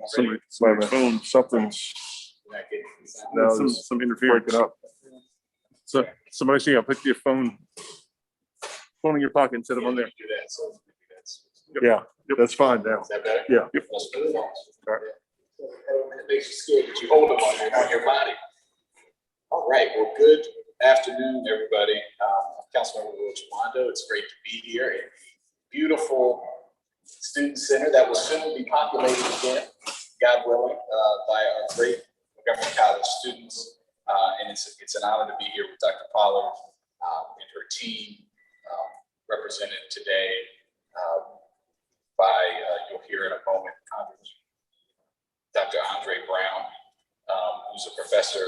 Somebody's phone, something's now some interference. Breaking up. So somebody say, put your phone in your pocket instead of on there. Yeah, that's fine now. Is that better? Yeah. Yep. Right. It makes you scared that you hold them on your body. All right. Well, good afternoon, everybody. Councilmember Jawando, it's great to be here in the beautiful student center that will soon be populated again, God willing, by our great Montgomery College students. And it's an honor to be here with Dr. Pollard and her team, represented today by, you'll hear in a moment, Dr. Andre Brown, who's a professor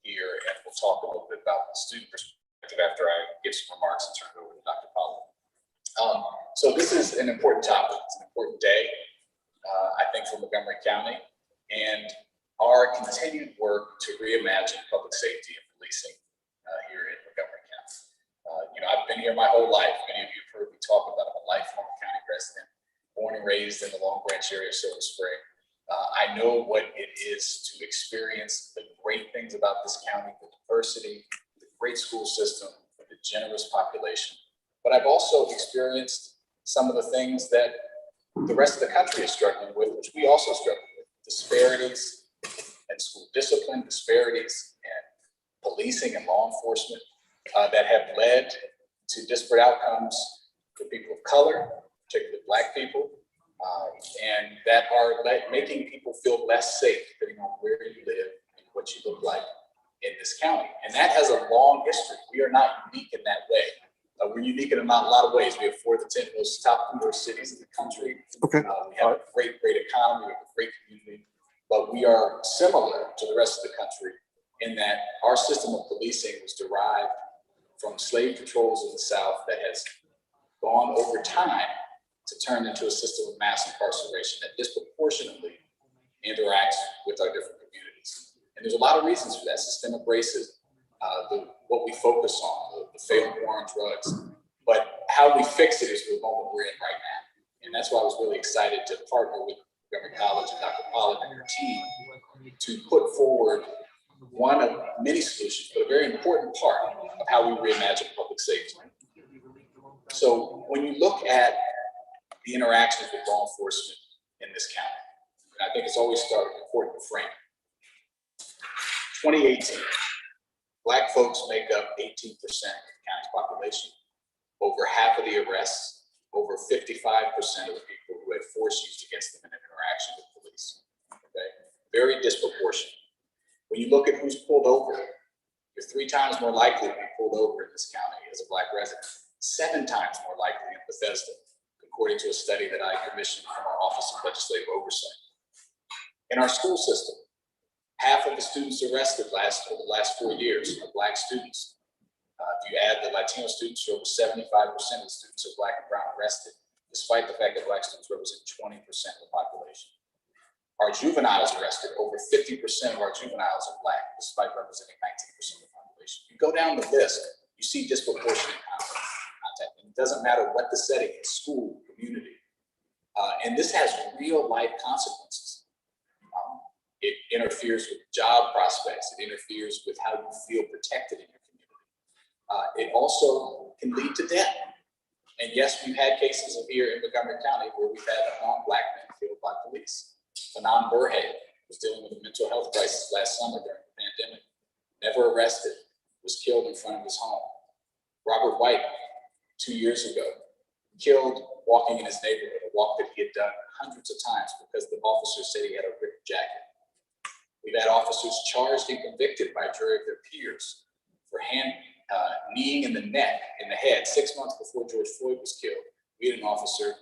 here, and we'll talk a little bit about the student perspective after I give some remarks and turn it over to Dr. Pollard. So this is an important topic. It's an important day, I think, for Montgomery County and our continued work to reimagine public safety and policing here in Montgomery County. I've been here my whole life. Many of you have heard me talk about it. I'm a lifelong county resident, born and raised in the Long Branch area of Silver Spring. I know what it is to experience the great things about this county, the diversity, the great school system, the generous population. But I've also experienced some of the things that the rest of the country is struggling with, which we also struggle with: disparities and school discipline, disparities and policing and law enforcement that have led to disparate outcomes for people of color, particularly Black people, and that are making people feel less safe depending on where you live and what you look like in this county. And that has a long history. We are not unique in that way. We're unique in a lot of ways. We have 4 of the 10 most top cities in the country. Okay. We have a great economy, we have a great community, but we are similar to the rest of the country in that our system of policing was derived from slave patrols in the South that has gone over time to turn into a system of mass incarceration that disproportionately interacts with our different communities. And there's a lot of reasons for that: systemic racism, what we focus on, the failed war on drugs, but how we fix it is the moment we're in right now. And that's why I was really excited to partner with Montgomery College and Dr. Pollard and her team to put forward one of many solutions, but a very important part of how we reimagine public safety. So when you look at the interactions with law enforcement in this county, and I think it's always important to frame it. 2018, Black folks make up 18% of the county's population. Over half of the arrests, over 55% of the people who had force used against them in an interaction with police. Okay, very disproportionate. When you look at who's pulled over, you're 3 times more likely to be pulled over in this county as a Black resident, 7 times more likely in Bethesda, according to a study that I commissioned from our Office of Legislative Oversight. In our school system, half of the students arrested over the last 4 years are Black students. If you add the Latino students, over 75% of the students are Black and brown arrested, despite the fact that Black students represent 20% of the population. Our juveniles arrested, over 50% of our juveniles are Black, despite representing 19% of the population. You go down the list, you see disproportionate contact. And it doesn't matter what the setting is: school, community. And this has real life consequences. It interferes with job prospects. It interferes with how you feel protected in your community. It also can lead to death. And yes, we've had cases here in Montgomery County where we've had a non-Black man killed by police. Fanon Burhead was dealing with a mental health crisis last summer during the pandemic, never arrested, was killed in front of his home. Robert White, 2 years ago, killed walking in his neighborhood, a walk that he had done hundreds of times because the officer said he had a ripped jacket. We've had officers charged and convicted by a jury of their peers for kneeing in the neck, in the head. 6 months before George Floyd was killed, we had an officer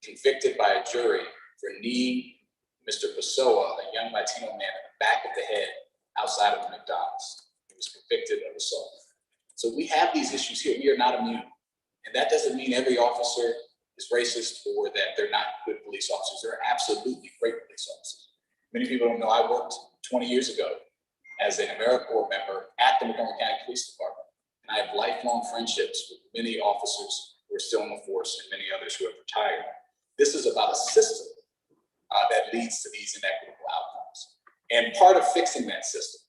convicted by a jury for kneeing Mr. Pessoa, a young Latino man, in the back of the head outside of the McDonald's. He was convicted of assault. So we have these issues here. We are not immune. And that doesn't mean every officer is racist or that they're not good police officers. They're absolutely great police officers. Many people don't know I worked 20 years ago as an AmeriCorps member at the Montgomery County Police Department. And I have lifelong friendships with many officers who are still in the force and many others who have retired. This is about a system that leads to these inequitable outcomes. And part of fixing that system,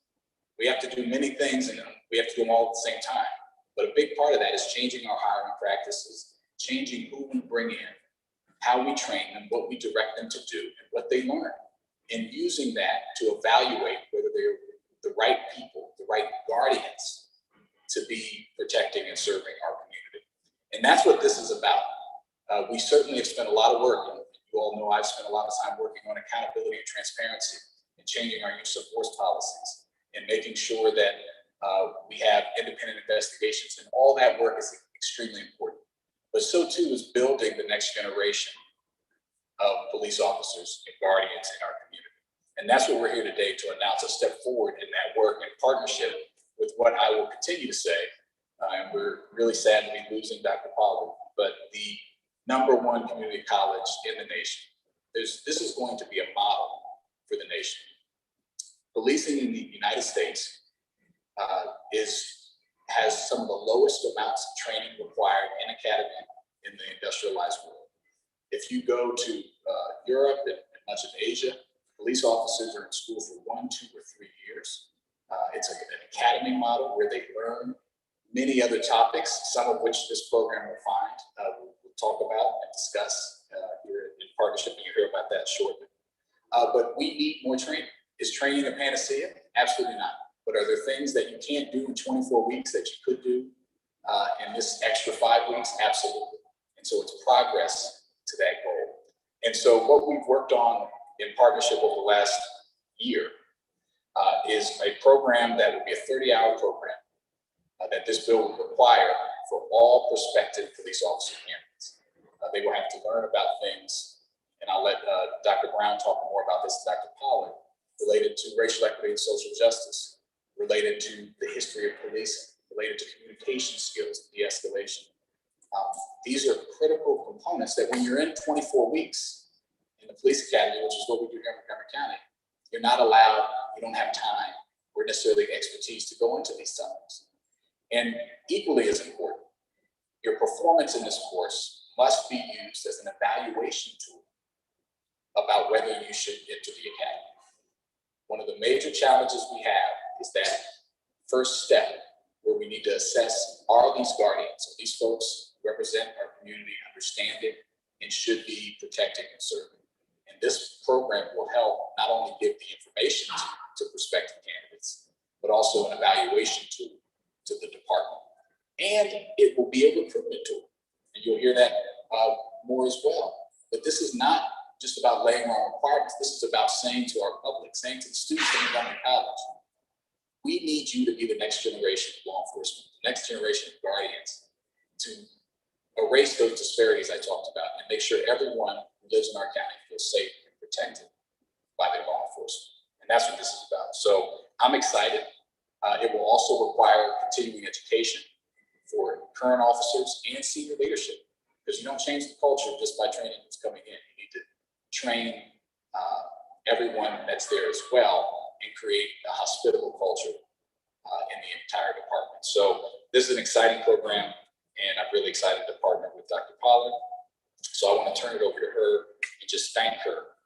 we have to do many things and we have to do them all at the same time. But a big part of that is changing our hiring practices, changing who we bring in, how we train them, what we direct them to do, and what they learn, and using that to evaluate whether they're the right people, the right guardians to be protecting and serving our community. And that's what this is about. We certainly have spent a lot of work, and you all know I've spent a lot of time working on accountability and transparency and changing our use of force policies and making sure that we have independent investigations, and all that work is extremely important. But so too is building the next generation of police officers and guardians in our community. And that's what we're here today to announce a step forward in that work in partnership with what I will continue to say. And we're really sad to be losing Dr. Pollard, but the #1 community college in the nation. This is going to be a model for the nation. Policing in the United States has some of the lowest amounts of training required in academy in the industrialized world. If you go to Europe and much of Asia, police officers are in school for 1, 2, or 3 years. It's an academy model where they learn many other topics, some of which this program will find, we'll talk about and discuss here in partnership, and you'll hear about that shortly. But we need more training. Is training a panacea? Absolutely not. But are there things that you can't do in 24 weeks that you could do in this extra 5 weeks? Absolutely. And so it's progress to that goal. And so what we've worked on in partnership over the last year is a program that would be a 30-hour program that this bill would require for all prospective police officer candidates. They will have to learn about things, and I'll let Dr. Brown talk more about this, Dr. Pollard, related to racial equity and social justice, related to the history of policing, related to communication skills, de-escalation. These are critical components that when you're in 24 weeks in the police academy, which is what we do here in Montgomery County, you're not allowed, you don't have time or necessarily expertise to go into these topics. And equally as important, your performance in this course must be used as an evaluation tool about whether you should enter the academy. One of the major challenges we have is that first step where we need to assess, are these guardians, are these folks who represent our community, understanding, and should be protecting and serving. And this program will help not only give the information to prospective candidates, but also an evaluation tool to the department. And it will be a recruitment tool. And you'll hear that more as well. But this is not just about laying on requirements. This is about saying to our public, saying to the students in Montgomery College, we need you to be the next generation of law enforcement, the next generation of guardians, to erase those disparities I talked about and make sure everyone who lives in our county feels safe and protected by their law enforcement. And that's what this is about. So I'm excited. It will also require continuing education for current officers and senior leadership, because you don't change the culture just by training who's coming in. You need to train everyone that's there as well and create a hospitable culture in the entire department. So this is an exciting program, and I'm really excited to partner with Dr. Pollard. So I want to turn it over to her and just thank her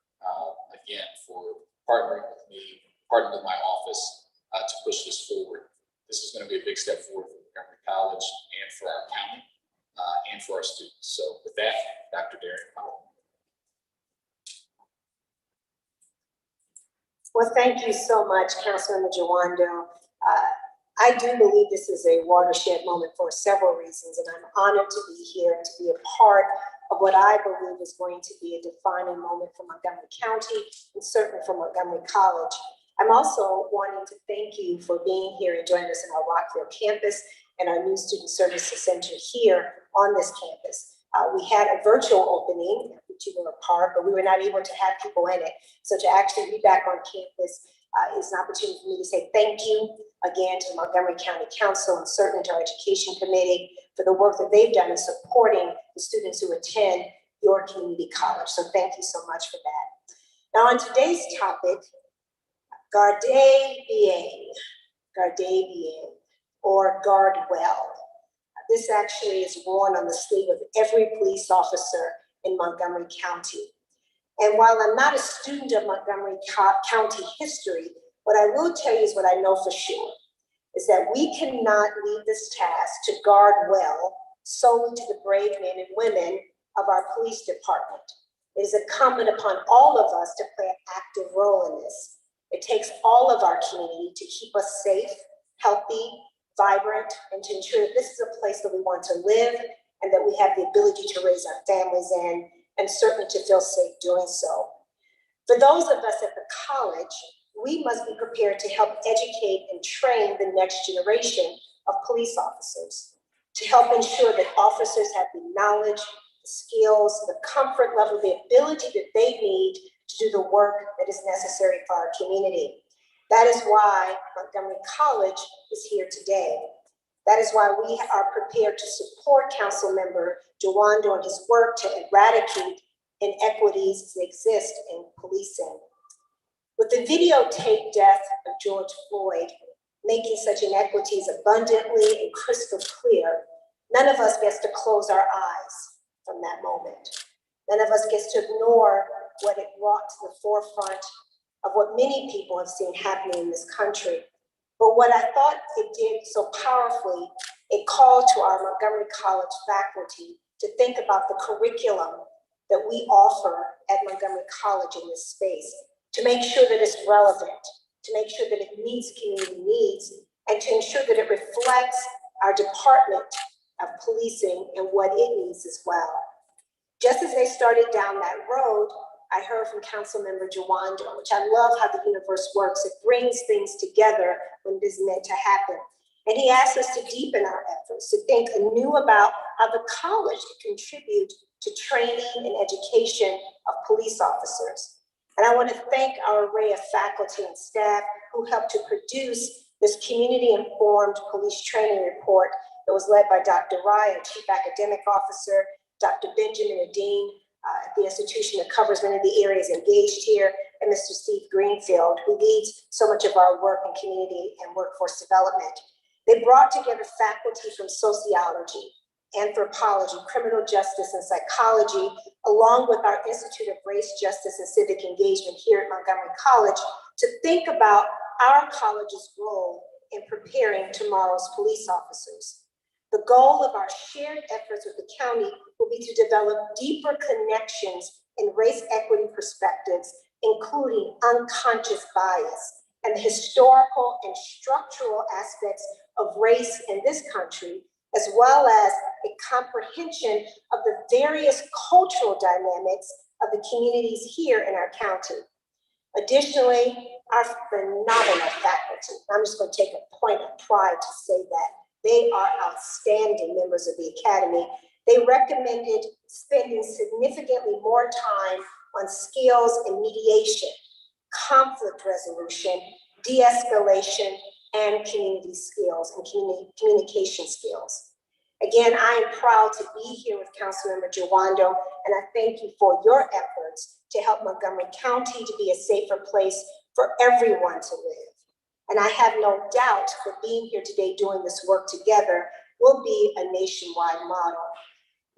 again for partnering with me, partnering with my office to push this forward. This is going to be a big step forward for Montgomery College and for our county and for our students. So with that, Dr. Darren Powell. Well, thank you so much, Councilmember Jawando. I do believe this is a watershed moment for several reasons, and I'm honored to be here and to be a part of what I believe is going to be a defining moment for Montgomery County and certainly for Montgomery College. I'm also wanting to thank you for being here and joining us in our Rockville campus and our new Student Services Center here on this campus. We had a virtual opening, which you were a part, but we were not able to have people in it. So to actually be back on campus is an opportunity for me to say thank you again to the Montgomery County Council and certainly to our Education Committee for the work that they've done in supporting the students who attend your community college. So thank you so much for that. Now on today's topic, Gardez bien, or guard well. This actually is worn on the sleeve of every police officer in Montgomery County. And while I'm not a student of Montgomery County history, what I will tell you is what I know for sure, is that we cannot leave this task to guard well solely to the brave men and women of our police department. It is incumbent upon all of us to play an active role in this. It takes all of our community to keep us safe, healthy, vibrant, and to ensure that this is a place that we want to live and that we have the ability to raise our families in, and certainly to feel safe doing so. For those of us at the college, we must be prepared to help educate and train the next generation of police officers, to help ensure that officers have the knowledge, the skills, the comfort level, the ability that they need to do the work that is necessary for our community. That is why Montgomery College is here today. That is why we are prepared to support Councilmember Jawando and his work to eradicate inequities that exist in policing. With the videotaped death of George Floyd making such inequities abundantly and crystal clear, none of us gets to close our eyes from that moment. None of us gets to ignore what it brought to the forefront of what many people have seen happening in this country. But what I thought it did so powerfully, it called to our Montgomery College faculty to think about the curriculum that we offer at Montgomery College in this space, to make sure that it's relevant, to make sure that it meets community needs, and to ensure that it reflects our Department of Policing and what it needs as well. Just as they started down that road, I heard from Councilmember Jawando, which I love how the universe works. It brings things together when it is meant to happen. And he asked us to deepen our efforts, to think anew about how the college can contribute to training and education of police officers. And I want to thank our array of faculty and staff who helped to produce this community-informed police training report that was led by Dr. Rye, our Chief Academic Officer, Dr. Benjamin Adine at the institution that covers many of the areas engaged here, and Mr. Steve Greenfield, who leads so much of our work in community and workforce development. They brought together faculty from sociology, anthropology, criminal justice, and psychology, along with our Institute of Race, Justice, and Civic Engagement here at Montgomery College, to think about our college's role in preparing tomorrow's police officers. The goal of our shared efforts with the county will be to develop deeper connections in race equity perspectives, including unconscious bias and the historical and structural aspects of race in this country, as well as a comprehension of the various cultural dynamics of the communities here in our county. Additionally, our phenomenal faculty, I'm just going to take a point of pride to say that, they are outstanding members of the Academy. They recommended spending significantly more time on skills in mediation, conflict resolution, de-escalation, and community skills and communication skills. Again, I am proud to be here with Councilmember Jawando, and I thank you for your efforts to help Montgomery County to be a safer place for everyone to live. And I have no doubt that being here today doing this work together will be a nationwide model.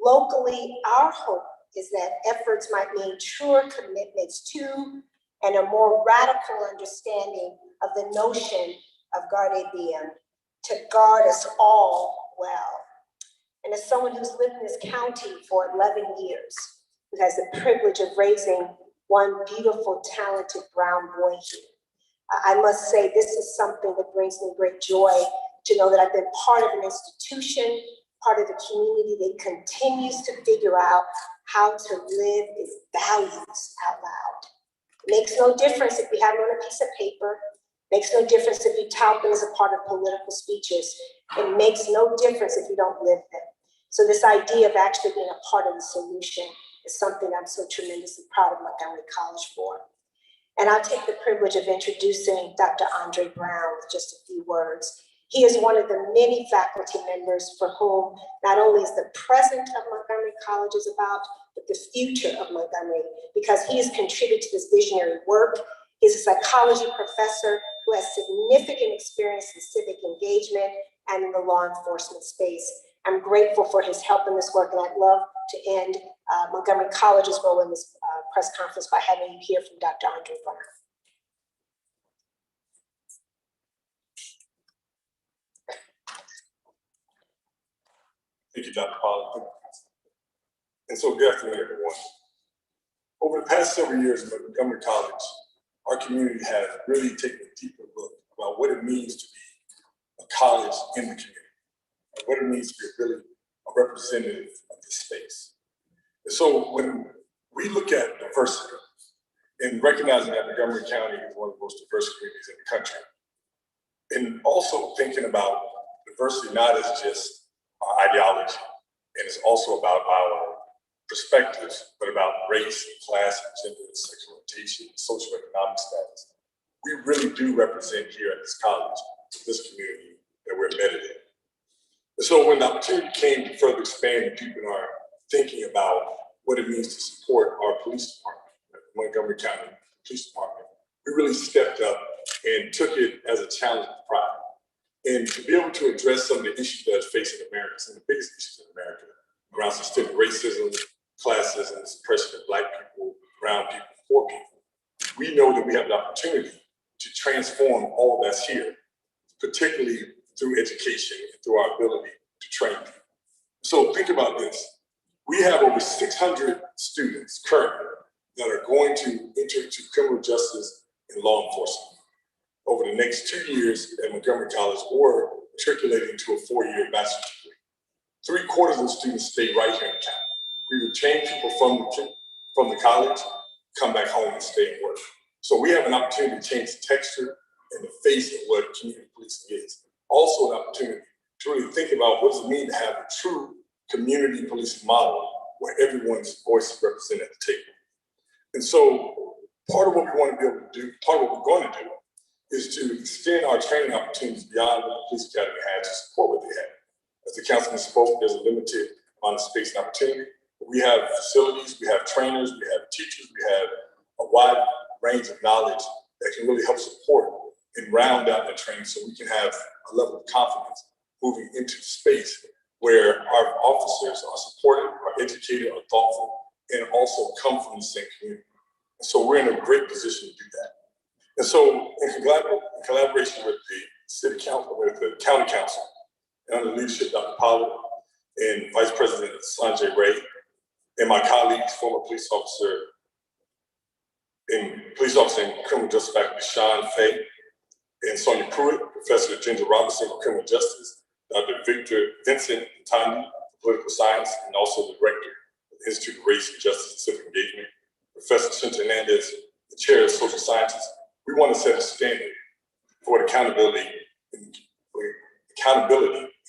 Locally, our hope is that efforts might mean truer commitments to and a more radical understanding of the notion of Garde Diem, to guard us all well. And as someone who's lived in this county for 11 years, who has the privilege of raising one beautiful, talented brown boy here, I must say this is something that brings me great joy to know that I've been part of an institution, part of a community that continues to figure out how to live its values out loud. It makes no difference if we have it on a piece of paper. It makes no difference if you tout them as a part of political speeches. It makes no difference if you don't live them. So this idea of actually being a part of the solution is something I'm so tremendously proud of Montgomery College for. And I'll take the privilege of introducing Dr. Andre Brown with just a few words. He is one of the many faculty members for whom not only is the present of Montgomery College is about, but the future of Montgomery, because he has contributed to this visionary work. He's a psychology professor who has significant experience in civic engagement and in the law enforcement space. I'm grateful for his help in this work, and I'd love to end Montgomery College's role in this press conference by having you hear from Dr. Andre Brown. Thank you, Dr. Pollard. And so good afternoon, everyone. Over the past several years at Montgomery College, our community has really taken a deeper look about what it means to be a college in the community, and what it means to be really a representative of this space. And so when we look at diversity and recognizing that Montgomery County is one of the most diverse communities in the country, and also thinking about diversity not as just our ideology, and it's also about our perspectives, but about race, class, gender, sexual orientation, socioeconomic status. We really do represent here at this college, this community that we're embedded in. And so when the opportunity came to further expand and deepen our thinking about what it means to support our police department, the Montgomery County Police Department, we really stepped up and took it as a challenge of pride. And to be able to address some of the issues that are facing America, some of the biggest issues in America, around systemic racism, classism, suppression of Black people, brown people, poor people, we know that we have the opportunity to transform all that's here, particularly through education and through our ability to train people. So think about this. We have over 600 students currently that are going to enter into criminal justice and law enforcement over the next 2 years at Montgomery College, or matriculating to a 4-year bachelor's degree. 3/4 of the students stay right here in the county. We retain people from the college, come back home and stay and work. So we have an opportunity to change the texture and the face of what community policing is. Also an opportunity to really think about what does it mean to have a true community policing model where everyone's voice is represented at the table. And so part of what we want to be able to do, part of what we're going to do, is to extend our training opportunities beyond what the police academy had to support what they had. As the councilman spoke, there's a limited amount of space and opportunity. We have facilities, we have trainers, we have teachers, we have a wide range of knowledge that can really help support and round out that training so we can have a level of confidence moving into space where our officers are supported, are educated, are thoughtful, and also come from the same community. So we're in a great position to do that. And so in collaboration with the city council, with the county council, and under the leadership of Dr. Pollard and Vice President Sanjay Ray, and my colleagues, former police officer in criminal justice faculty, Sean Fay, and Sonia Pruitt, Professor Ginger Robinson for criminal justice, Dr. Vincent Tandi for political science, and also the director of the Institute of Race and Justice and Civic Engagement, Professor Cinta Hernandez, the chair of social sciences. We want to set a standard for accountability and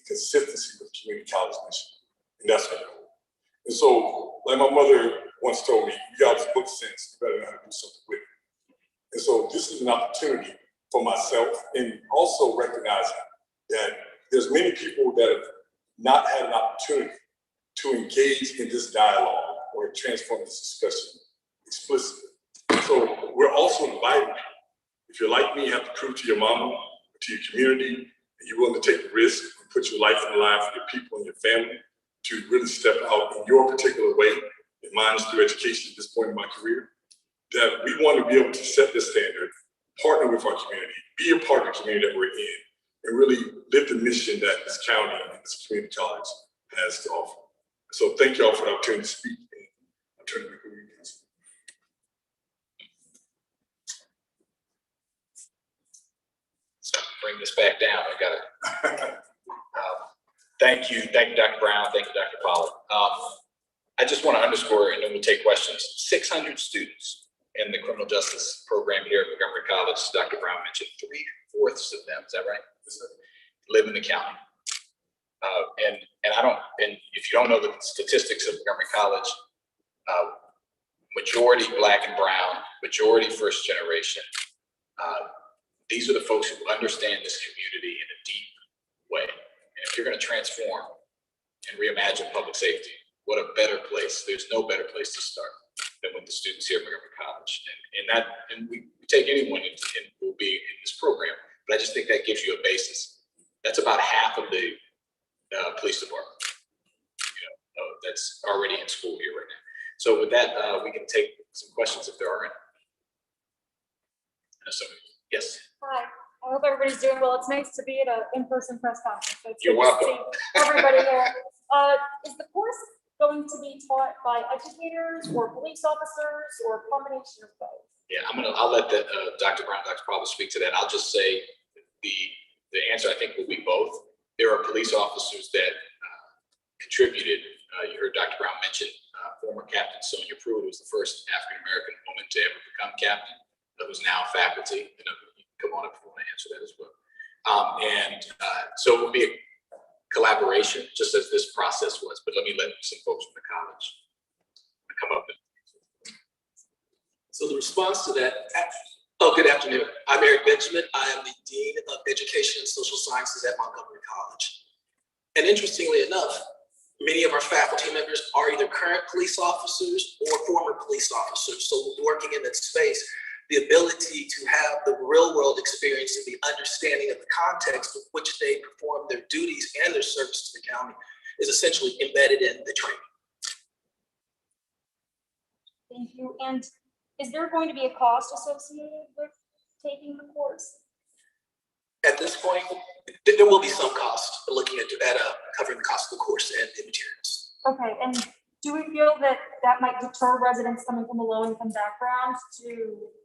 consistency with community college mission. And that's our goal. And so, like my mother once told me, you got this book sense, you better know how to do something with it. And so this is an opportunity for myself, and also recognizing that there's many people that have not had an opportunity to engage in this dialogue or transform this discussion explicitly. So we're also inviting people. If you're like me, you have to prove to your mama, to your community, that you're willing to take the risk and put your life on the line for your people and your family to really step out in your particular way, and mine is through education at this point in my career, that we want to be able to set this standard, partner with our community, be a part of the community that we're in, and really live the mission that this county and this community college has to offer. So thank you all for the opportunity to speak, and I'll turn it back over to you guys. Bring this back down. I got it. Thank you, Dr. Brown. Thank you, Dr. Pollard. I just want to underscore, and then we'll take questions. 600 students in the criminal justice program here at Montgomery College. Dr. Brown mentioned 3/4 of them. Is that right? Live in the county. And if you don't know the statistics of Montgomery College, majority Black and brown, majority first generation. These are the folks who understand this community in a deep way. And if you're going to transform and reimagine public safety, what a better place. There's no better place to start than with the students here at Montgomery College. And we take anyone and will be in this program, but I just think that gives you a basis. That's about half of the police department. that's already in school here right now. So with that, we can take some questions if there are any. So, yes. Hi, I hope everybody's doing well. It's nice to be at an in-person press conference. So it's You're good to welcome. see everybody here. Is the course going to be taught by educators or police officers or a combination of both? Yeah, I'll let that, Dr. Brown, Dr. Probable speak to that. I'll just say the answer I think will be both. There are police officers that contributed. You heard Dr. Brown mention former Captain Sonia Pruitt, who was the first African-American woman to ever become captain, who's now faculty. You know, you can come on up if you want to answer that as well. So it will be a collaboration, just as this process was. But let me let some folks from the college come up. So the response to that, good afternoon. I'm Eric Benjamin. I am the Dean of Education and Social Sciences at Montgomery College. And interestingly enough, many of our faculty members are either current police officers or former police officers. So working in that space, the ability to have the real world experience and the understanding of the context with which they perform their duties and their service to the county is essentially embedded in the training. Thank you. And is there going to be a cost associated with taking the course? At this point, there will be some cost looking at covering the cost of the course and the materials. Okay, and do we feel that that might deter residents coming from a low-income background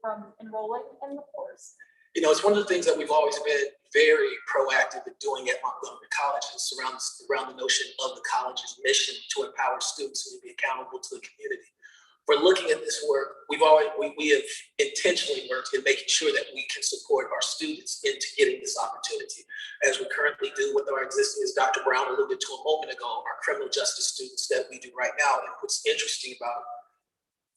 from enrolling in the course? You know, it's one of the things that we've always been very proactive in doing at Montgomery College. It's around the notion of the college's mission to empower students and to be accountable to the community. For looking at this work, we have intentionally worked in making sure that we can support our students into getting this opportunity, as we currently do with our existing, as Dr. Brown alluded to a moment ago, our criminal justice students that we do right now. And what's interesting about it,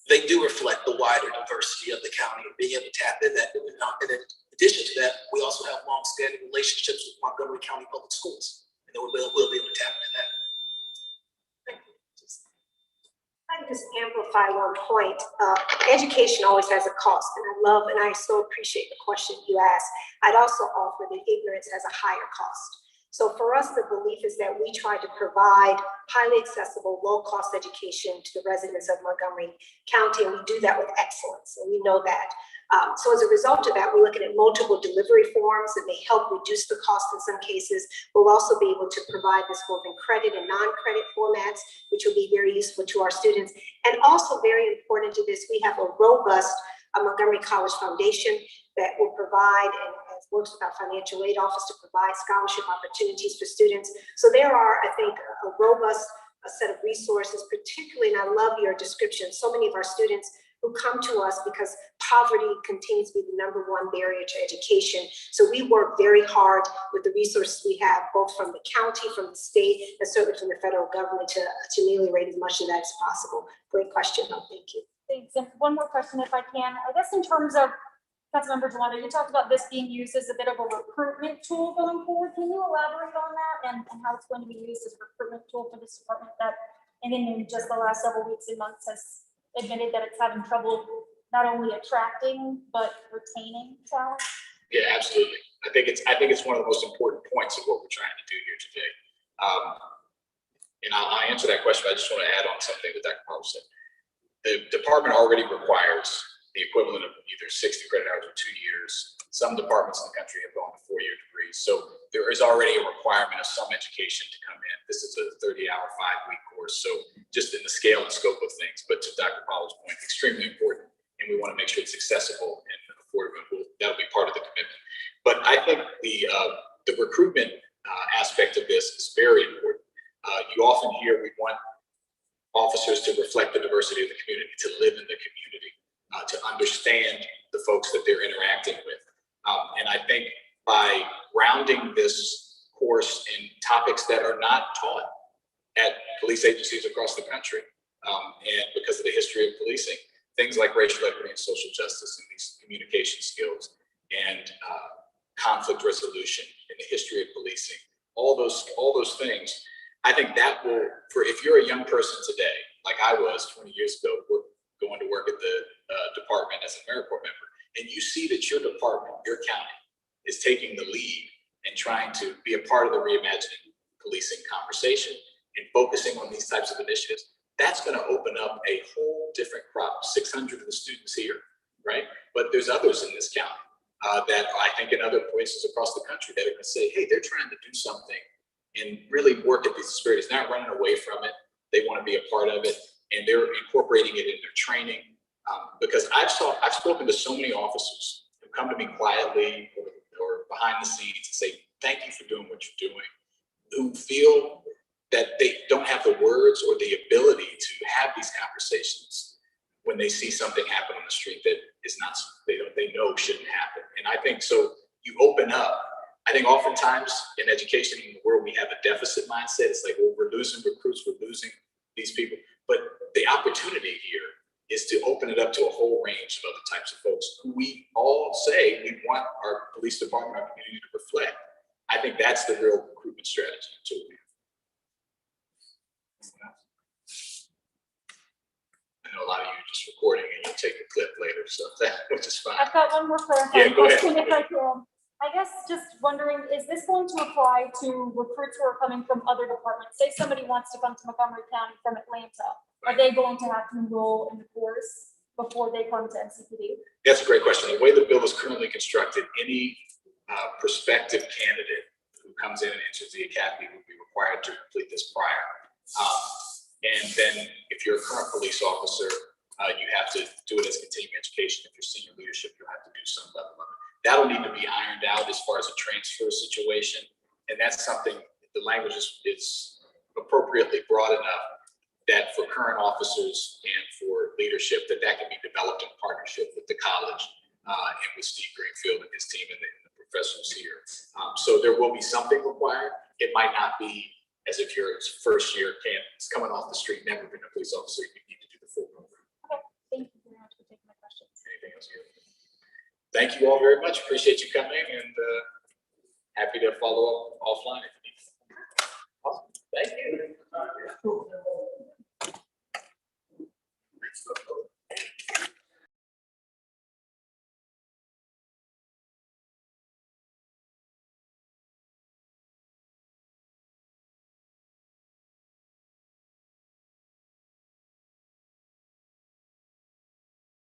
they do reflect the wider diversity of the county and being able to tap in that. And in addition to that, we also have long-standing relationships with Montgomery County Public Schools, and we'll be able to tap into that. I can just amplify one point. Education always has a cost, and I so appreciate the question you asked. I'd also offer that ignorance has a higher cost. So for us, the belief is that we try to provide highly accessible, low-cost education to the residents of Montgomery County, and we do that with excellence, and we know that. So as a result of that, we're looking at multiple delivery forms that may help reduce the cost in some cases. We'll also be able to provide this both in credit and non-credit formats, which will be very useful to our students. And also very important to this, we have a robust Montgomery College Foundation that will provide and works with our financial aid office to provide scholarship opportunities for students. So there are, I think, a robust set of resources, particularly, and I love your description, so many of our students who come to us because poverty continues to be the #1 barrier to education. So we work very hard with the resources we have, both from the county, from the state, and certainly from the federal government to ameliorate as much of that as possible. Great question, though. Thank you. Thanks. And one more question, if I can. I guess in terms of Councilmember Jawando, you talked about this being used as a bit of a recruitment tool going forward. Can you elaborate on that and how it's going to be used as a recruitment tool for this department that, and in just the last several weeks and months, has admitted that it's having trouble not only attracting but retaining talent? Yeah, absolutely. I think it's one of the most important points of what we're trying to do here today. And I'll answer that question, but I just want to add on something that Dr. Powell said. The department already requires the equivalent of either 60 credit hours or 2 years. Some departments in the country have gone to 4-year degrees. So there is already a requirement of some education to come in. This is a 30-hour, 5-week course. So just in the scale and scope of things, but to Dr. Powell's point, extremely important. And we want to make sure it's accessible and affordable. That'll be part of the commitment. But I think the recruitment aspect of this is very important. You often hear we want officers to reflect the diversity of the community, to live in the community, to understand the folks that they're interacting with. And I think by grounding this course in topics that are not taught at police agencies across the country, and because of the history of policing, things like racial equity and social justice and these communication skills and conflict resolution and the history of policing, all those things, I think that will, if you're a young person today, like I was 20 years ago, going to work at the department as an AmeriCorps member, and you see that your department, your county, is taking the lead and trying to be a part of the reimagining policing conversation, and focusing on these types of initiatives, that's going to open up a whole different crop. 600 of the students here, right? But there's others in this county that I think in other places across the country that are going to say, hey, they're trying to do something and really work at these disparities, not running away from it. They want to be a part of it, and they're incorporating it in their training. Because I've spoken to so many officers who come to me quietly or behind the scenes and say, thank you for doing what you're doing, who feel that they don't have the words or the ability to have these conversations when they see something happen on the street that is not, they know shouldn't happen. And I think so you open up. I think oftentimes in education in the world, we have a deficit mindset. It's like, well, we're losing recruits, we're losing these people. But the opportunity here is to open it up to a whole range of other types of folks who we all say we want our police department, our community to reflect. I think that's the real recruitment strategy tool. I know a lot of you are just recording and you'll take a clip later, so that, which is fine. I've got one more clarifying Yeah, go ahead. question if I can. I guess just wondering, is this going to apply to recruits who are coming from other departments? Say somebody wants to come to Montgomery County from Atlanta. Are they going to have to enroll in the course before they come to NCPD? That's a great question. The way the bill is currently constructed, any prospective candidate who comes in and enters the academy will be required to complete this prior. And then if you're a current police officer, you have to do it as continuing education. If you're senior leadership, you'll have to do some level of it. That'll need to be ironed out as far as a transfer situation. And that's something, the language is appropriately broad enough that for current officers and for leadership, that can be developed in partnership with the college and with Steve Greenfield and his team and the professors here. So there will be something required. It might not be as if you're first year candidate coming off the street, never been a police officer, you need to do the full program. Okay, thank you very much for taking my questions. Anything else here? Thank you all very much. Appreciate you coming and happy to follow up offline.